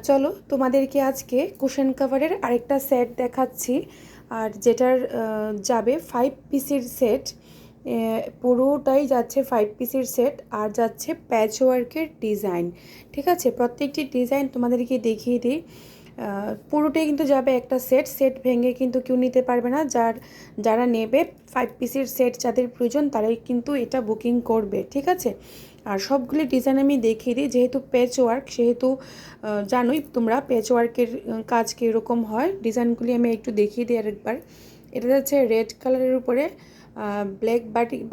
চলো তোমাদেরকে আজকে কুশন কাভারের আরেকটা সেট দেখাচ্ছি। আর যেটার যাবে 5 পিসের সেট, পুরোটাই যাচ্ছে 5 পিসের সেট আর যাচ্ছে প্যাচওয়ার্কের ডিজাইন। ঠিক আছে, প্রত্যেকটি ডিজাইন তোমাদেরকে দেখিয়ে দিই। পুরোটাই কিন্তু যাবে একটা সেট, সেট ভেঙে কিন্তু কেউ নিতে পারবে না। যারা নেবে 5 পিসের সেট যাদের প্রয়োজন তারাই কিন্তু এটা বুকিং করবে। ঠিক আছে, আর সবগুলি ডিজাইন আমি দেখিয়ে দিই। যেহেতু প্যাচ ওয়ার্ক সেহেতু জানোই তোমরা প্যাচ ওয়ার্কের কাজ কীরকম হয়। ডিজাইনগুলি আমি একটু দেখিয়ে দিই আরেকবার। এটা যাচ্ছে রেড কালারের উপরে ব্ল্যাক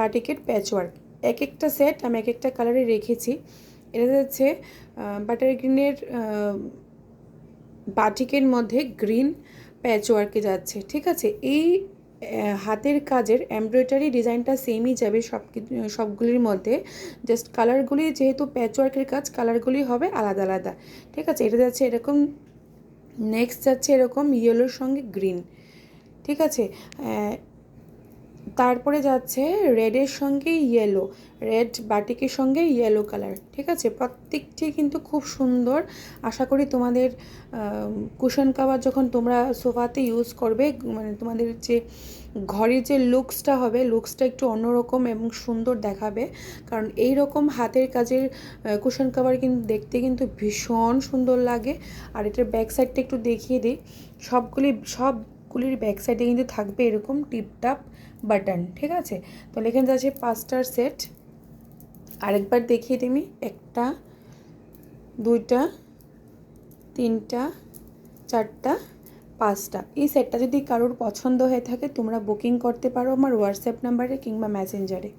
বাটিকের প্যাচ ওয়ার্ক। এক একটা সেট আমি এক একটা কালারে রেখেছি। এটা যাচ্ছে বাটার গ্রিনের বাটিকের মধ্যে গ্রিন প্যাচ ওয়ার্কে যাচ্ছে। ঠিক আছে, এই হাতের কাজের এমব্রয়ডারি ডিজাইনটা সেমই যাবে সবগুলির মধ্যে, জাস্ট কালারগুলি যেহেতু প্যাচওয়ার্কের কাজ কালারগুলি হবে আলাদা আলাদা। ঠিক আছে, এটা যাচ্ছে এরকম, নেক্সট যাচ্ছে এরকম ইয়েলোর সঙ্গে গ্রিন। ঠিক আছে, তারপরে যাচ্ছে রেডের সঙ্গে ইয়েলো, রেড বাটিকের সঙ্গে ইয়েলো কালার। ঠিক আছে, প্রত্যেকটি কিন্তু খুব সুন্দর। আশা করি তোমাদের কুশন কাভার যখন তোমরা সোফাতে ইউজ করবে, মানে তোমাদের যে ঘরের যে লুকসটা হবে, লুকসটা একটু অন্যরকম এবং সুন্দর দেখাবে। কারণ এই রকম হাতের কাজের কুশন কাভার কিন্তু দেখতে কিন্তু ভীষণ সুন্দর লাগে। আর এটার ব্যাক সাইডটা একটু দেখিয়ে দিই। সবগুলির ব্যাক সাইডে কিন্তু থাকবে এরকম টিপটাপ বাটন। ঠিক আছে, তো এখানে যাচ্ছে 5টার সেট। আরেকবার দেখিয়ে দিই, একটা, দুইটা, তিনটা, চারটা, 5টা। এই সেটটা যদি কারোর পছন্দ হয়ে থাকে তোমরা বুকিং করতে পারো আমার হোয়াটসঅ্যাপ নাম্বারে কিংবা মেসেঞ্জারে।